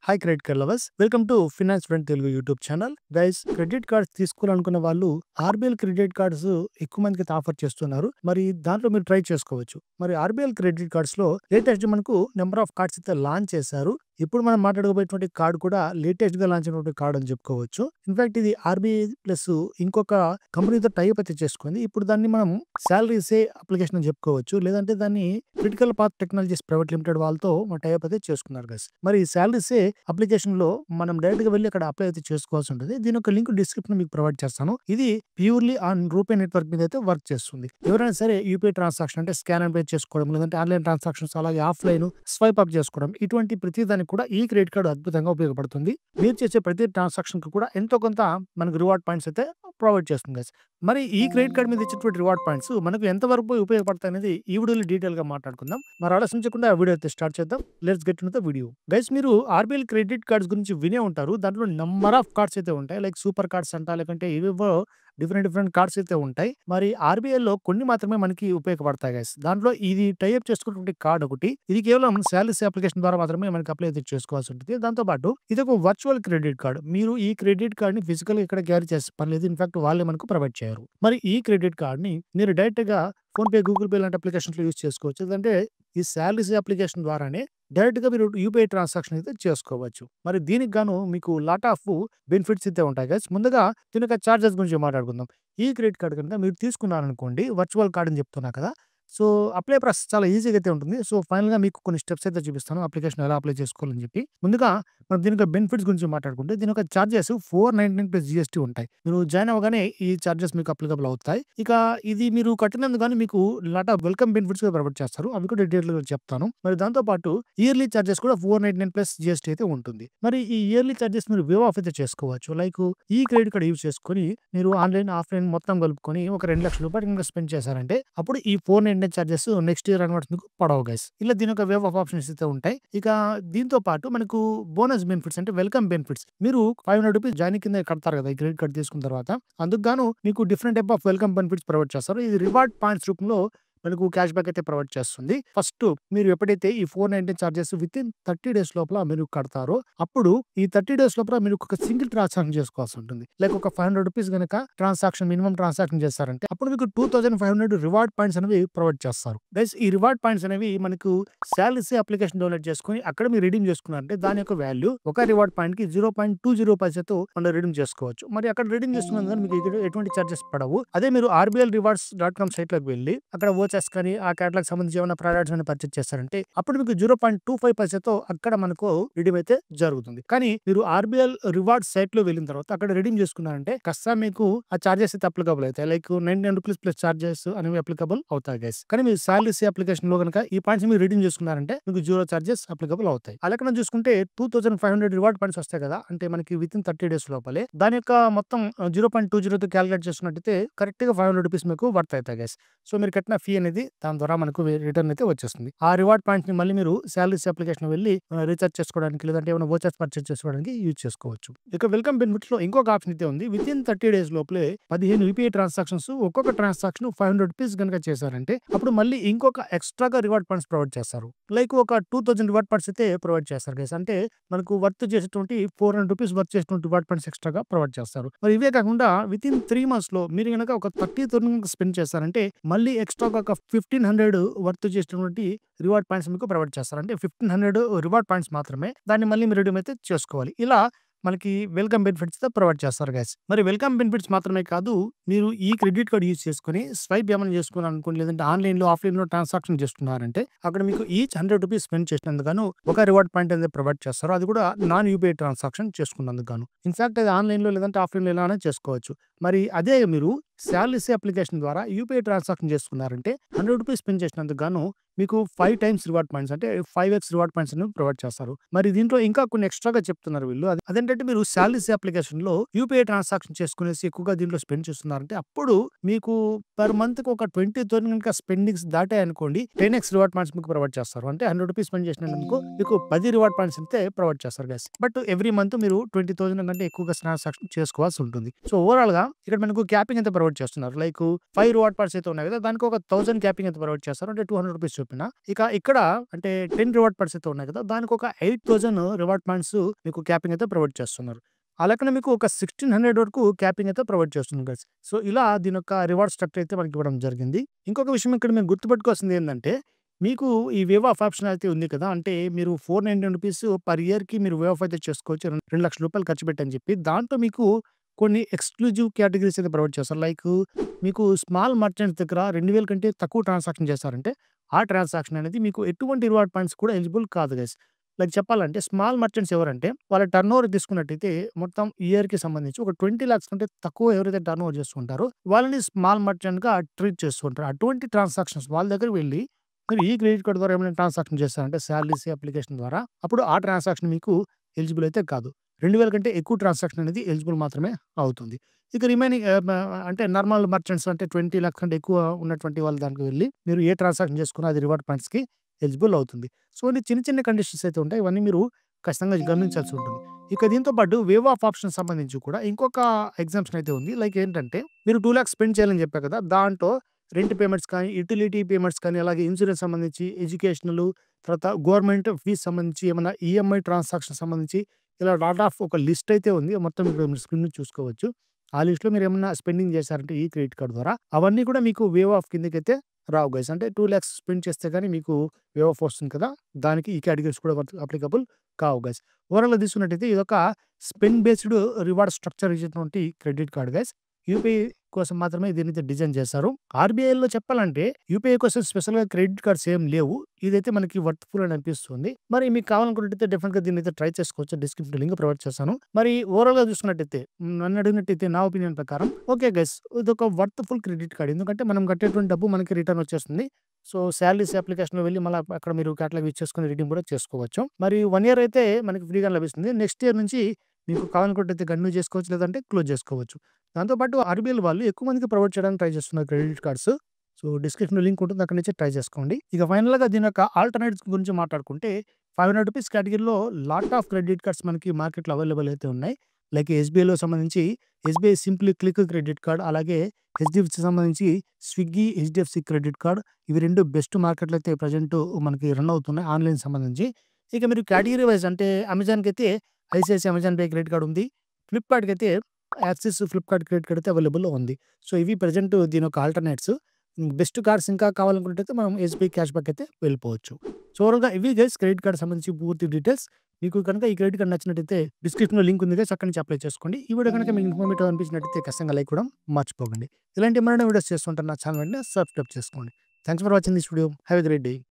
Hi credit card lovers, welcome to finance friend Telugu YouTube channel. Guys, credit cards తీసుకోవాలనుకున్న వాళ్ళు RBL credit cards ఎక్కువ మందికి offer చేస్తున్నారు. మరి దాంట్లో మీరు ట్రై చేసుకోవచ్చు. మరి ఆర్బీఎల్ క్రెడిట్ కార్డ్స్ లో లేటెస్ట్ మనకు నెంబర్ ఆఫ్ కార్డ్స్ అయితే లాంచ్ చేశారు. ఇప్పుడు మనం మాట్లాడుకోబోయేటువంటి కార్డ్ కూడా లేటెస్ట్ గా లాంచ్ అయినటువంటి కార్డ్ అని చెప్పుకోవచ్చు. ఇన్ఫాక్ట్ ఇది ఆర్బీఐ ప్లస్ ఇంకొక కంపెనీతో టైప్ అయితే చేసుకుంది. ఇప్పుడు దాన్ని మనం శాలరీసే అప్లికేషన్ అని చెప్పుకోవచ్చు. లేదంటే దాన్ని critical path technologies private limited వాళ్ళతో టైప్ అయితే చేసుకున్నారు గైస్. మరి శాలరీసే అప్లికేషన్ లో మనం డైరెక్ట్ గా వెళ్ళి అక్కడ అప్లై అయితే చేసుకోవాల్సి ఉంటుంది. దీని యొక్క లింక్ డిస్క్రిప్షన్ మీకు ప్రొవైడ్ చేస్తాను. ఇది ప్యూర్లీ ఆన్ రూపే నెట్వర్క్ మీద అయితే వర్క్ చేస్తుంది. ఎవరైనా సరే యూపీఐ ట్రాన్సాక్షన్ అంటే స్కాన్ అండ్ పే చేసుకోవడం, లేదంటే ఆన్లైన్ ట్రాన్సాక్షన్స్, అలాగే ఆఫ్లైన్ స్వైప్ అప్ చేసుకోవడం, ఇటువంటి ప్రతి దానికి కూడా ఈ క్రెడిట్ కార్డు అద్భుతంగా ఉపయోగపడుతుంది. మీరు చేసే ప్రతి ట్రాన్సాక్షన్ కు కూడా ఎంతో కొంత మనకు రివార్డ్ పాయింట్స్ అయితే ప్రొవైడ్ చేస్తుంది గైస్. మరి ఈ క్రెడిట్ కార్డ్ మీద ఇచ్చేటువంటి రివార్డ్ పాయింట్స్ మనకు ఎంతవరకు ఉపయోగపడతాయి అనేది ఈ వీడియోలో డీటెయిల్ గా మాట్లాడుకుందాం. మరి ఆలోచించకుండా ఆ వీడియో అయితే స్టార్ట్ చేద్దాం. Let's get in the video. Guys, మీరు ఆర్బీఎల్ క్రెడిట్ కార్డ్స్ గురించి వినే ఉంటారు. దాంట్లో నంబర్ ఆఫ్ కార్డ్స్ అయితే ఉంటాయి. లైక్ సూపర్ కార్డ్స్ అంట, లేకంటే ఇవేవో డిఫరెంట్ కార్డ్స్ అయితే ఉంటాయి. మరి ఆర్బీఐలో కొన్ని మాత్రమే మనకి ఉపయోగపడతాయి గైస్. దాంట్లో ఇది టైప్ చేసుకున్నటువంటి కార్డ్ ఒకటి. ఇది కేవలం శాలరీస్ అప్లికేషన్ ద్వారా మాత్రమే మనకి అప్లై అయితే చేసుకోవాల్సి ఉంటుంది. దాంతో పాటు ఇది ఒక వర్చువల్ క్రెడిట్ కార్డ్. మీరు ఈ క్రెడిట్ కార్డ్ ని ఫిజికల్ గా ఇక్కడ క్యారీ చేసే పని లేదు. ఇన్ఫాక్ట్ వాళ్ళే మనకు ప్రొవైడ్ చేయరు. మరి ఈ క్రెడిట్ కార్డ్ ని మీరు డైరెక్ట్ గా ఫోన్ పే, గూగుల్ పే లాంటి అప్లికేషన్స్ లో యూజ్ చేసుకోవచ్చు. లేదంటే ఈ శాలరీస్ అప్లికేషన్ ద్వారానే డైరెక్ట్ గా మీరు యూపీఐ ట్రాన్సాక్షన్ అయితే చేసుకోవచ్చు. మరి దీనికి గాను మీకు లాట్ ఆఫ్ బెనిఫిట్స్ అయితే ఉంటాయి గైస్. ముందుగా దీని యొక్క చార్జెస్ గురించి మాట్లాడుకుందాం. ఈ క్రెడిట్ కార్డ్ కనుక మీరు తీసుకున్నారనుకోండి, వర్చువల్ కార్డ్ అని చెప్తున్నా కదా, సో అప్లై ప్రాసెస్ చాలా ఈజీగా అయితే ఉంటుంది. సో ఫైనల్ గా మీకు కొన్ని స్టెప్స్ అయితే చూపిస్తాను, అప్లికేషన్ ఎలా అప్లై చేసుకోవాలని చెప్పి. ముందుగా మనం దీని యొక్క బెనిఫిట్స్ గురించి మాట్లాడుకుంటే, దీని యొక్క చార్జెస్ 499 ప్లస్ జీఎస్టీ ఉంటాయి. మీరు జాయిన్ అవ్వగానే ఈ చార్జెస్ మీకు అప్లికబుల్ అవుతాయి. ఇక ఇది మీరు కట్టినందుకు కానీ మీకు lot of welcome benefits provide చేస్తారు. అవి కూడా డీటెయిల్ గా చెప్తాను. మరి దాంతో పాటు ఇయర్లీ చార్జెస్ కూడా 499 ప్లస్ జీఎస్టీ అయితే ఉంటుంది. మరి ఈ ఇయర్లీ చార్జెస్ మీరు వేవ్ ఆఫ్ అయితే చేసుకోవచ్చు. లైక్ ఈ క్రెడిట్ కార్డ్ యూజ్ చేసుకొని మీరు ఆన్లైన్, ఆఫ్లైన్ మొత్తం కలుపుకొని ఒక 2 లక్షల రూపాయలు ఇంకా స్పెండ్ చేశారంటే అప్పుడు ఈ 499 చార్జెస్ నెక్స్ట్ ఇయర్ అనమాట మీకు పడవు గైస్. ఇలా దీని ఒక వేవ్ ఆఫ్ ఆప్షన్స్ అయితే ఉంటాయి. ఇక దీంతో పాటు మనకు బోనస్ బెనిఫిట్స్ అంటే వెల్కమ్ బెనిఫిట్స్. మీరు 500 రూపీస్ జాయిన్ కింద కడతారు కదా ఈ క్రెడిట్ కార్డ్ తీసుకున్న తర్వాత. అందుకు గాను మీకు different type of welcome benefits provide చేస్తారు. ఇది రివార్డ్ పాయింట్స్ రూపంలో మనకు క్యాష్ బ్యాక్ అయితే ప్రొవైడ్ చేస్తుంది. ఫస్ట్ మీరు ఎప్పుడైతే ఈ 499 చార్జెస్ విత్ ఇన్ 30 డేస్ లోపల మీరు కడతారో అప్పుడు ఈ 30 డేస్ లోపల మీరు ఒక సింగిల్ ట్రాన్సాక్షన్ చేసుకోవాల్సి ఉంటుంది. లైక్ ఒక 500 రూపీస్ కనుక ట్రాన్సాక్షన్ మినిమం ట్రాన్సాక్షన్ చేస్తారంటే అప్పుడు మీకు 2500 రివార్డ్ పాయింట్స్ అనేవి ప్రొవైడ్ చేస్తారు. గైస్, ఈ రివార్డ్ పాయింట్స్ అనేవి మనకు శాలరీస్ అప్లికేషన్ డౌన్లోడ్ చేసుకుని అక్కడ మీరు రిడీమ్ చేసుకున్నారంటే దాని యొక్క వాల్యూ ఒక రివార్డ్ పాయింట్ కి 0.20 పైసతో మనం రిడీమ్ చేసుకోవచ్చు. మరి అక్కడ రిడీమ్ చేసుకున్నందుకు మీకు ఎటువంటి చార్జెస్ పడవు. అదే మీరు rbl-rewards.com సైట్ లోకి వెళ్ళి అక్కడ వోచర్స్ కానీ ఆ క్యాటలాగ్ సంబంధించి ఏమైనా ప్రొడక్ట్స్ అని పర్చేస్ చేస్తారంటే అప్పుడు మీకు 0.25 పైసతో అక్కడ మనకు రిడీమ్ అయితే జరుగుతుంది. కానీ మీరు ఆర్బీఎల్ రివార్డ్స్ సైట్ లో వెళ్ళిన తర్వాత అక్కడ రిడీమ్ చేసుకున్నారంటే కాస్త మీకు ఆ చార్జెస్ అయితే అప్లికబుల్ అవుతాయి. లైక్ 99 రూపీస్ ప్లస్ చార్జెస్ అనేవి అప్లికబుల్ అవుతాయి గైస్. కానీ మీరు శాలరీస్ అప్లికేషన్ లో కనుక ఈ పాయింట్స్ మీరు రిడీమ్ చేసుకున్నారంటే మీకు 0 చార్జెస్ అప్లికబుల్ అవుతాయి. అలాగే చూసుకుంటే 2500 రివార్డ్ పాయింట్స్ వస్తాయి కదా, అంటే మనకి విత్ ఇన్ 30 డేస్ లోపలే దాని యొక్క మొత్తం 0.20 తో క్యాలిక్యులేట్ చేసుకున్నట్టయితే కరెక్ట్ గా 500 రూపీస్ మీకు వర్త్ అవుతాయి గైస్. సో మీరు కట్టిన ఫీ అనేది దాని ద్వారా మనకు రిటర్న్ అయితే వచ్చేస్తుంది. ఆ రివార్డ్ పాయింట్స్ ని మళ్ళీ మీరు శాలరీస్ అప్లికేషన్ వెళ్ళి రీఛార్జ్ చేసుకోవడానికి, లేదంటే ఏమైనా వోచర్స్ పర్చేస్ చేసుకోవడానికి యూజ్ చేసుకోవచ్చు. ఇక వెల్కమ్ బెనిఫిట్స్ లో ఇంకొక ఆప్షన్ అయితే ఉంది. విత్ ఇన్ 30 డేస్ లోపలే 15 యూపీఐ ట్రాన్సాక్షన్స్, ఒక్కొక్క ట్రాన్సాక్షన్ 500 రూపీస్ కనుక చేశారంటే అప్పుడు మళ్ళీ ఇంకొక ఎక్స్ట్రాగా రివార్డ్ పాయింట్స్ ప్రొవైడ్ చేస్తారు. లైక్ ఒక 2000 రివార్డ్ పాయింట్స్ అయితే ప్రొవైడ్ చేస్తారు గైస్. అంటే మనకు వర్త్ చేసేటువంటి 400 రూపీస్ వర్త్ చేసినటువంటి రివార్డ్ పాయింట్స్ ఎక్స్ట్రాగా ప్రొవైడ్ చేస్తారు. మరి ఇవే కాకుండా విత్ ఇన్ 3 మంత్స్ లో మీరు కనుక ఒక 30,000 స్పెండ్ చేస్తారంటే మళ్ళీ ఎక్స్ట్రాగా ఒక 1500 వర్త్ చేసినటువంటి రివార్డ్ పాయింట్స్ మీకు ప్రొవైడ్ చేస్తారు. అంటే 1500 రివార్డ్ పాయింట్స్ మాత్రమే, దాన్ని మళ్ళీ మీరు రిడీమ్ అయితే చేసుకోవాలి. ఇలా మనకి వెల్కమ్ బెనిఫిట్స్ తో ప్రొవైడ్ చేస్తారు గైస్. మరి వెల్కమ్ బెనిఫిట్స్ మాత్రమే కాదు, మీరు ఈ క్రెడిట్ కార్డ్ యూజ్ చేసుకుని స్వైప్ ఏమైనా చేసుకున్నారు అనుకోండి, లేదంటే ఆన్లైన్ లో, ఆఫ్లైన్ లో ట్రాన్సాక్షన్ చేస్తున్నారంటే అక్కడ మీకు ఈచ్ 100 రూపీస్ స్పెండ్ చేసినందుకు ఒక రివార్డ్ పాయింట్ అనేది ప్రొవైడ్ చేస్తారు. అది కూడా నాన్ యూపీఐ ట్రాన్సాక్షన్ చేసుకున్నందుకు గాను. ఇన్ఫాక్ట్ అది ఆన్లైన్ లో లేదంటే ఆఫ్లైన్ లో ఎలానే చేసుకోవచ్చు. మరి అదే మీరు శాలరీస్ అప్లికేషన్ ద్వారా యూపీఐ ట్రాన్సాక్షన్ చేసుకున్నారంటే 100 రూపీస్ స్పెండ్ చేసినందుకు గాను మీకు 5 టైమ్స్ రివార్డ్ పాయింట్స్ అంటే 5x రివార్డ్ పాయింట్స్ అనేవి ప్రొవైడ్ చేస్తారు. మరి దీంట్లో ఇంకా కొన్ని ఎక్స్ట్రాగా చెప్తున్నారు వీళ్ళు. అదేంటంటే మీరు శాలరీస్ అప్లికేషన్ లో యూపీఐ ట్రాన్సాక్షన్ చేసుకునేసి ఎక్కువగా దీంట్లో స్పెండ్ చేస్తున్నారంటే అప్పుడు మీకు పర్ మంత్ కి ఒక 20,000 కనుక స్పెండింగ్స్ దాటాయి అనుకోండి, 10x రివార్డ్ పాయింట్స్ మీకు ప్రొవైడ్ చేస్తారు. అంటే 100 రూపీస్ స్పెండ్ చేసినందుకు మీకు 10 రివార్డ్ పాయింట్స్ అయితే ప్రొవైడ్ చేస్తారు గైస్. బట్ ఎవ్రీ మంత్ మీరు 20,000 కంటే ఎక్కువగా ట్రాన్సాక్షన్ చేసుకోవాల్సి ఉంటుంది. సో ఓవరాల్ గా ఇక్కడ మనకు క్యాపింగ్ అయితే ప్రొవైడ్ ప్రొవైడ్ చేస్తున్నారు. లైక్ 5 రివార్డ్ పాయింట్స్ అయితే ఉన్నాయి కదా! దానికి ఒక 1000 క్యాపింగ్ అయితే ప్రొవైడ్ చేస్తారు. అంటే రూ. 200 చొప్పున. ఇక ఇక్కడ అంటే 10 రివార్డ్ పాయింట్స్ అయితే ఉన్నాయి కదా! దానికి ఒక 8000 రివార్డ్ పాయింట్స్ మీకు క్యాపింగ్ అయితే ప్రొవైడ్ చేస్తున్నారు. ఆ లెక్కన మీకు ఒక 1600 వరకు క్యాపింగ్ అయితే ప్రొవైడ్ చేస్తుంది గైస్. సో, ఇలా దీని యొక్క రివార్డ్ స్ట్రక్చర్ అయితే మనకి ఇవ్వడం జరిగింది. ఇంకొక విషయం ఇక్కడ మీరు గుర్తుపెట్టుకోవాల్సింది ఏందంటే, మీకు ఈ వేవ్ ఆఫ్ ఆప్షన్ అయితే ఉంది కదా! అంటే మీరు రూ. 499 పర్ ఇయర్‌కి మీరు వేవ్ ఆఫ్ అయితే చేసుకోవచ్చు. రూ. 2,00,000 ఖర్చు పెట్టని చెప్పి. దాంట్లో మీకు కొన్ని ఎక్స్‌క్లూజివ్ కేటగరీస్ అయితే ప్రొవైడ్ చేస్తారు. లైక్ మీకు స్మాల్ మర్చెంట్స్ దగ్గర 2000 కంటే తక్కువ ట్రాన్సాక్షన్ చేశారంటే, ఆ ట్రాన్సాక్షన్ అనేది మీకు ఎటువంటి రివార్డ్ పాయింట్స్ కూడా ఎలిజిబుల్ కాదు గైస్. లైక్ చెప్పాలంటే స్మాల్ మర్చెంట్స్ ఎవరంటే వాళ్ళ టర్నోవర్ తీసుకున్నట్టయితే మొత్తం ఇయర్‌కి సంబంధించి ఒక 20,00,000 కంటే తక్కువ ఎవరైతే టర్నోవర్ చేస్తుంటారో వాళ్ళని స్మాల్ మర్చెంట్‌గా ట్రీట్ చేస్తూ ఉంటారు. అటువంటి ట్రాన్సాక్షన్స్ వాళ్ళ దగ్గరికి వెళ్లి మీరు ఈ క్రెడిట్ కార్డ్ ద్వారా ఏమైనా ట్రాన్సాక్షన్ చేస్తారంటే సాలరీస్ అప్లికేషన్ ద్వారా అప్పుడు ఆ ట్రాన్సాక్షన్ మీకు ఎలిజిబుల్ అయితే కాదు. 2000 కంటే ఎక్కువ ట్రాన్సాక్షన్ అనేది ఎలిజిబుల్ మాత్రమే అవుతుంది. ఇక రిమైనింగ్ అంటే నార్మల్ మర్చెంట్స్ అంటే 20,00,000 కంటే ఎక్కువ ఉన్నటువంటి వాళ్ళ దానికి వెళ్లి మీరు ఏ ట్రాన్సాక్షన్ చేసుకున్నా అది రివార్డ్ పాయింట్స్‌కి ఎలిజిబుల్ అవుతుంది. సో, ఇన్ని చిన్న చిన్న కండిషన్స్ అయితే ఉంటాయి. ఇవన్నీ మీరు ఖచ్చితంగా గమనించాల్సి ఉంటుంది. ఇక దీంతో పాటు వేవ్ ఆఫ్ ఆప్షన్ సంబంధించి కూడా ఇంకొక ఎగ్జామ్షన్ అయితే ఉంది. లైక్ ఏంటంటే మీరు 2,00,000 స్పెండ్ చేయాలని చెప్పా కదా! దాంట్లో రెంట్ పేమెంట్స్ కానీ, యుటిలిటీ పేమెంట్స్ కానీ, అలాగే ఇన్స్యూరెన్స్ సంబంధించి, ఎడ్యుకేషనల్ తర్వాత గవర్నమెంట్ ఫీజ్ సంబంధించి, ఏమన్నా ఈఎంఐ ట్రాన్సాక్షన్ సంబంధించి ఇలా లాట్ ఆఫ్ ఒక లిస్ట్ అయితే ఉంది. మొత్తం ఇక్కడ మీరు స్క్రీన్ మీద చూసుకోవచ్చు. ఆ లిస్ట్‌లో మీరేమన్నా స్పెండింగ్ చేశారంటే ఈ క్రెడిట్ కార్డ్ ద్వారా అవన్నీ కూడా మీకు వేవ్ ఆఫ్ కిందకైతే రావు గైస్. అంటే 2,00,000 స్పెండ్ చేస్తే గాని మీకు వేవ్ ఆఫ్ వస్తుంది కదా! దానికి ఈ కేటగరీస్ కూడా అప్లికబుల్ కావు గైస్. ఓవరాల్‌గా తీసుకున్నట్టయితే ఇదొక స్పెండ్ బేస్డ్ రివార్డ్ స్ట్రక్చర్ ఇచ్చేటువంటి క్రెడిట్ కార్డ్ గైస్. యూపీఐ కోసం మాత్రమే దీన్నైతే డిజైన్ చేశారు. ఆర్‌బీఐలో చెప్పాలంటే యూపీఐ కోసం స్పెషల్‌గా క్రెడిట్ కార్డ్స్ ఏం లేవు. ఇదైతే మనకి వర్త్‌ఫుల్ అని అనిపిస్తుంది. మరి మీకు కావాలనుకున్నట్టయితే డెఫినిట్‌గా దీన్నైతే ట్రై చేసుకోవచ్చు. డిస్క్రిప్షన్‌లో లింక్ ప్రొవైడ్ చేశాను. మరి ఓవరాల్‌గా చూసుకున్నట్టయితే నన్ను అడిగినట్టయితే నా ఒపీనియన్ ప్రకారం ఓకే గైస్, ఇదొక వర్త్‌ఫుల్ క్రెడిట్ కార్డ్. ఎందుకంటే మనం కట్టేటువంటి డబ్బు మనకి రిటర్న్ వచ్చేస్తుంది. సో, సాలరీస్ అప్లికేషన్‌లో వెళ్లి మళ్ళా అక్కడ మీరు కేటలాగ్ యూజ్ చేసుకొని రిడీమ్ కూడా చేసుకోవచ్చు. మరి 1 ఇయర్ అయితే మనకి ఫ్రీగా లభిస్తుంది. నెక్స్ట్ ఇయర్ నుంచి మీకు కావాలనుకున్నట్టయితే కంటిన్యూ చేసుకోవచ్చు. లేదంటే క్లోజ్ చేసుకోవచ్చు. దాంతో పాటు ఆర్‌బీఎల్ వాళ్ళు ఎక్కువ మందికి ప్రొవైడ్ చేయడానికి ట్రై చేస్తున్నారు క్రెడిట్ కార్డ్స్. సో, డిస్క్రిప్షన్‌లో లింక్ ఉంటుంది. అక్కడి నుంచి ట్రై చేసుకోండి. ఇక ఫైనల్‌గా దీని యొక్క ఆల్టర్‌నేటివ్స్ గురించి మాట్లాడుకుంటే రూ. 500 కేటగిరీలో లాట్ ఆఫ్ క్రెడిట్ కార్డ్స్ మనకి మార్కెట్‌లో అవైలబుల్ అయితే ఉన్నాయి. లైక్ ఎస్‌బీఐలో సంబంధించి SBI simply click credit card, అలాగే హెచ్‌డీఎఫ్‌సీ సంబంధించి స్విగ్గీ హెచ్‌డీఎఫ్‌సీ క్రెడిట్ కార్డ్. ఇవి 2 బెస్ట్ మార్కెట్‌లో అయితే ప్రెజెంట్ మనకి రన్ అవుతున్నాయి ఆన్‌లైన్ సంబంధించి. ఇక మీరు కేటగిరీ వైస్ అంటే అమెజాన్‌కైతే ICICI Amazon Pay credit card ఉంది. ఫ్లిప్‌కార్ట్‌కైతే యాక్సిస్ ఫ్లిప్‌కార్ట్ క్రెడిట్ కార్డ్ అయితే అవైలబుల్‌లో ఉంది. సో, ఇవి ప్రెజెంట్ దీని యొక్క ఆల్టర్‌నేట్స్. బెస్ట్ కార్డ్స్ ఇంకా కావాలనుకున్నట్టయితే మనం ఎస్‌బీఐ క్యాష్ బ్యాక్ అయితే వెళ్ళిపోవచ్చు. సో, ఓవరాల్‌గా ఇవి గైస్ క్రెడిట్ కార్డ్ సంబంధించి పూర్తి డీటెయిల్స్. మీకు కనుక ఈ క్రెడిట్ కార్డ్ నచ్చినట్టయితే డిస్క్రిప్షన్‌లో లింక్ ఉంది గైస్, అక్కడి నుంచి అప్లై చేసుకోండి. ఈ వీడియో కనుక మీకు ఇన్ఫర్మేటివ్ అనిపించినట్టయితే ఖచ్చితంగా లైక్ కూడా మర్చిపోకండి. ఇలాంటి మరిన్ని వీడియోస్ చేస్తుంటాను. నా ఛానల్ వెంటనే సబ్స్క్రైబ్ చేసుకోండి. Thanks for watching this video. Have a great day.